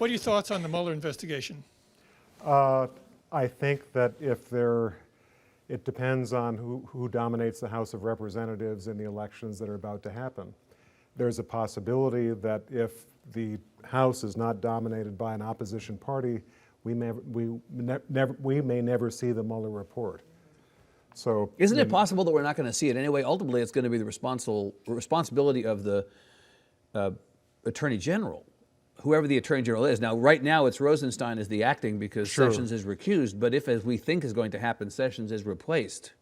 What are your thoughts on the Mueller investigation? I think that it depends on who dominates the House of Representatives in the elections that are about to happen. There's a possibility that if the House is not dominated by an opposition party, we may never see the Mueller report. So, isn't it possible that we're not going to see it anyway? Ultimately, it's going to be the responsibility of the Attorney General, whoever the Attorney General is. Now, right now, it's Rosenstein as the acting because Sure. Sessions is recused. But if, as we think is going to happen, Sessions is replaced,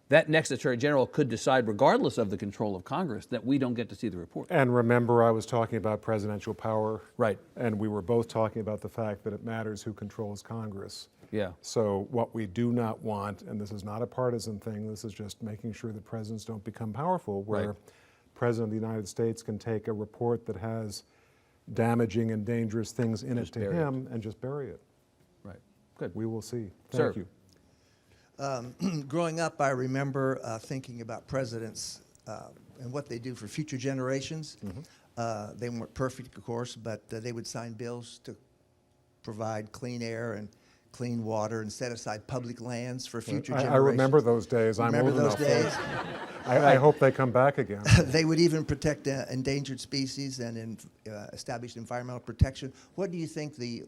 that next Attorney General could decide, regardless of the control of Congress, that we don't get to see the report. And remember, I was talking about presidential power. Right. And we were both talking about the fact that it matters who controls Congress. Yeah. So what we do not want, and this is not a partisan thing, this is just making sure that presidents don't become powerful, where Right. President of the United States can take a report that has damaging and dangerous things in Just it to bury him and just bury it. Right. Good. We will see. Sir. Thank you. Growing up, I remember thinking about presidents and what they do for future generations. They weren't perfect, of course, but they would sign bills to provide clean air and clean water and set aside public lands for future generations. I remember those days. I'm Remember old those enough. days? I hope they come back again. They would even protect endangered species and establish environmental protection. What do you think the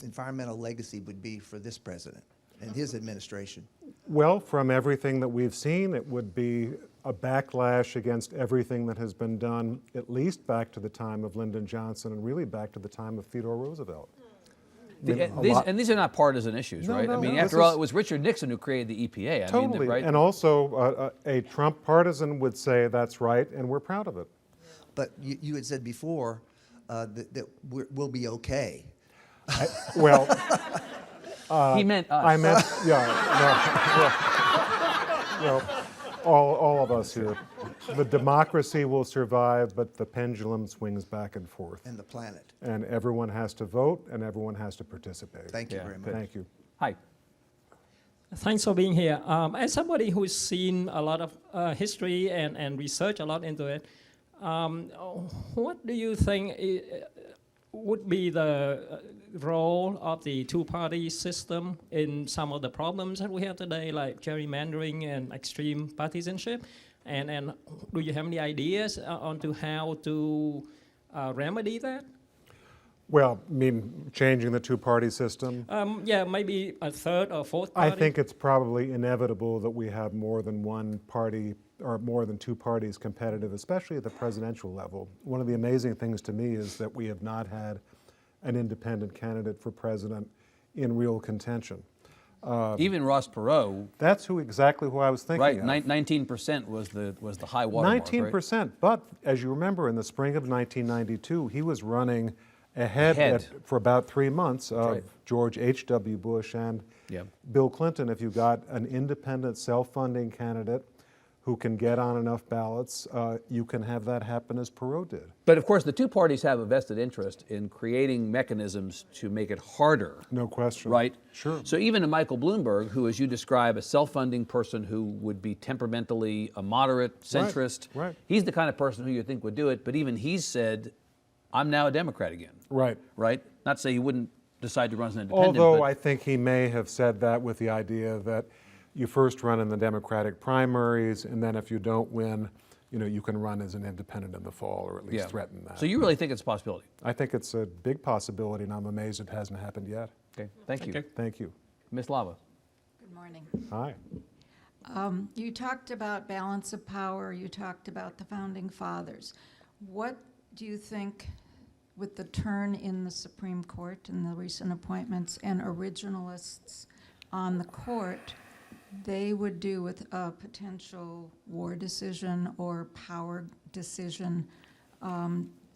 environmental legacy would be for this president and his administration? Well, from everything that we've seen, it would be a backlash against everything that has been done, at least back to the time of Lyndon Johnson and really back to the time of Theodore Roosevelt. These are not partisan issues, No, right? I no, mean, no, after this all, is- it was Richard Nixon who created the EPA. Totally. Right? And also, a Trump partisan would say that's right, and we're proud of it. But you had said before that we'll be okay. Well, he meant us. I meant, well, all of us here. The democracy will survive, but the pendulum swings back and forth. And the planet. And everyone has to vote, and everyone has to participate. Thank you Yeah, very much. good. Thank you. Hi. Thanks for being here. As somebody who's seen a lot of history and research a lot into it, what do you think would be the role of the two-party system in some of the problems that we have today, like gerrymandering and extreme partisanship? And do you have any ideas onto how to remedy that? Well, I mean, changing the two-party system. Yeah, maybe a third or fourth party. I think it's probably inevitable that we have more than one party or more than two parties competitive, especially at the presidential level. One of the amazing things to me is that we have not had an independent candidate for president in real contention. Even Ross Perot, That's exactly who I was thinking right? of. 19% was the high water mark, 19%, but as you remember, in the spring of 1992, he was running ahead. For about 3 months of right. George H.W. Bush and Yep. Bill Clinton. If you got an independent, self-funding candidate who can get on enough ballots, you can have that happen as Perot did. But of course, the two parties have a vested interest in creating mechanisms to make it harder. No question. Right? Sure. So even a Michael Bloomberg, who, as you describe, a self-funding person who would be temperamentally a moderate centrist, right. he's the kind of person who you think would do it. But even he's said, I'm now a Democrat again. Right. Right? Not to say he wouldn't decide to run as an independent. Although but I think he may have said that with the idea that you first run in the Democratic primaries, and then if you don't win, you can run as an independent in the fall, or at least threaten that. So you really think it's a possibility? I think it's a big possibility, and I'm amazed it hasn't happened yet. Okay. Thank you. Okay. Thank you. Ms. Lava. Good morning. Hi. You talked about balance of power. You talked about the founding fathers. What do you think, with the turn in the Supreme Court and the recent appointments and originalists on the court, they would do with a potential war decision or power decision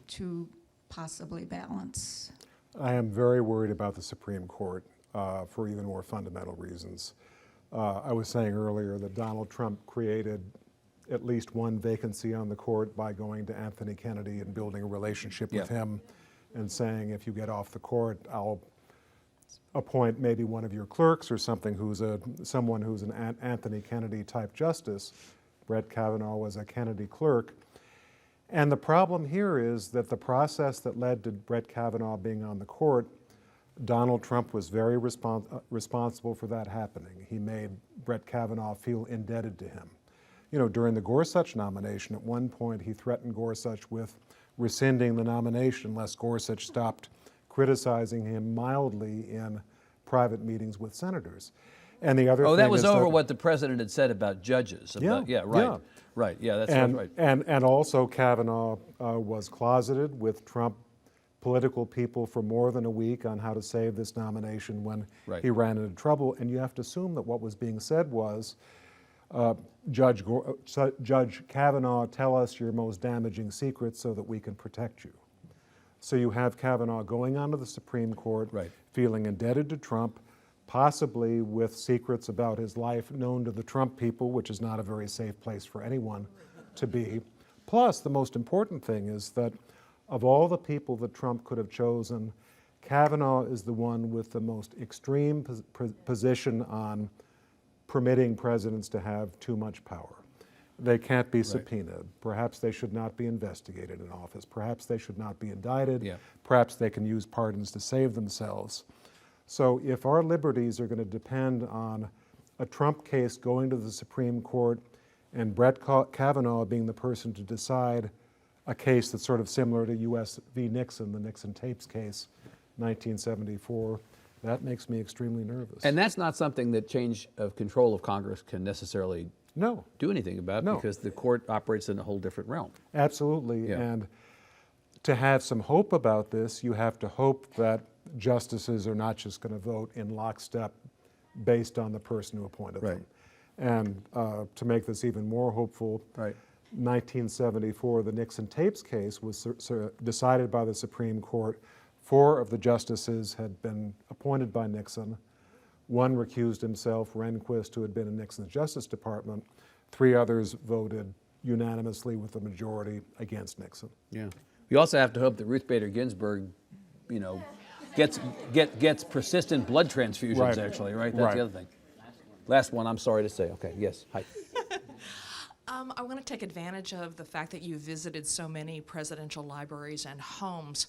to possibly balance? I am very worried about the Supreme Court for even more fundamental reasons. I was saying earlier that Donald Trump created at least one vacancy on the court by going to Anthony Kennedy and building a relationship with him and saying, if you get off the court, I'll appoint maybe one of your clerks or something someone who's an Anthony Kennedy type justice. Brett Kavanaugh was a Kennedy clerk. And the problem here is that the process that led to Brett Kavanaugh being on the court, Donald Trump was very responsible for that happening. He made Brett Kavanaugh feel indebted to him. You know, during the Gorsuch nomination, at one point he threatened Gorsuch with rescinding the nomination unless Gorsuch stopped criticizing him mildly in private meetings with senators. And the other Oh, thing that was is over what the president had said about judges. About, Yeah, right. yeah. Right, yeah, that's and, right. and also Kavanaugh was closeted with Trump political people for more than a week on how to save this nomination when Right. he ran into trouble. And you have to assume that what was being said was, Judge Kavanaugh, tell us your most damaging secrets so that we can protect you. So you have Kavanaugh going onto the Supreme Court, Right. feeling indebted to Trump, possibly with secrets about his life known to the Trump people, which is not a very safe place for anyone to be. Plus, the most important thing is that of all the people that Trump could have chosen, Kavanaugh is the one with the most extreme position on permitting presidents to have too much power. They can't be subpoenaed. Perhaps they should not be investigated in office. Perhaps they should not be indicted. Yeah. Perhaps they can use pardons to save themselves. So if our liberties are going to depend on a Trump case going to the Supreme Court and Brett Kavanaugh being the person to decide a case that's sort of similar to U.S. v. Nixon, the Nixon tapes case, 1974, that makes me extremely nervous. And that's not something that change of control of Congress can necessarily no, do anything about No. because the court operates in a whole different realm. absolutely. Yeah. And to have some hope about this, you have to hope that justices are not just going to vote in lockstep based on the person who appointed Right. them. And to make this even more hopeful, Right. 1974, the Nixon tapes case was decided by the Supreme Court. 4 of the justices had been appointed by Nixon. 1 recused himself, Rehnquist, who had been in Nixon's Justice Department. 3 others voted unanimously with the majority against Nixon. Yeah. We also have to hope that Ruth Bader Ginsburg, you know, gets persistent blood transfusions, Right. actually, right? That's Right. the other thing. Last one, I'm sorry to say. Okay, yes, hi. I want to take advantage of the fact that you visited so many presidential libraries and homes.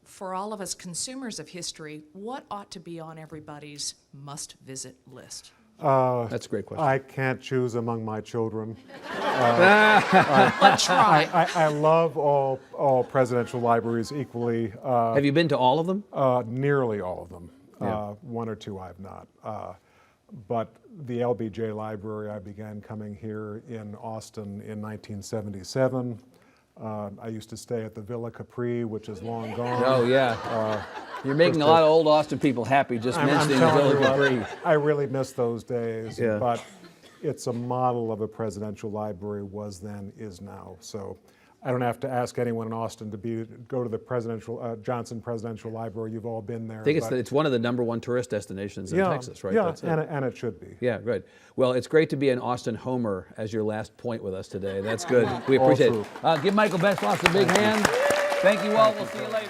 For all of us consumers of history, what ought to be on everybody's must-visit list? That's a great question. I can't choose among my children. Let's try. I love all presidential libraries equally, Have you been to all of them? nearly all of them. Yeah. 1 or 2 I've not. But the LBJ Library, I began coming here in Austin in 1977. I used to stay at the Villa Capri, which is long gone. Oh, yeah. You're making a lot of old Austin people happy just I'm mentioning telling Villa you, Capri. I really miss those days. Yeah. But it's a model of a presidential library, was then, is now. So I don't have to ask anyone in Austin to go to the Johnson Presidential Library. You've all been there. I think but- it's one of the #1 tourist destinations in Texas, right? Yeah, That's it. and it should be. Yeah, good. Well, it's great to be an Austin homer as your last point with us today. That's good. We appreciate true. it. Give Michael Beschloss a big hand. Thank you all. We'll see you later.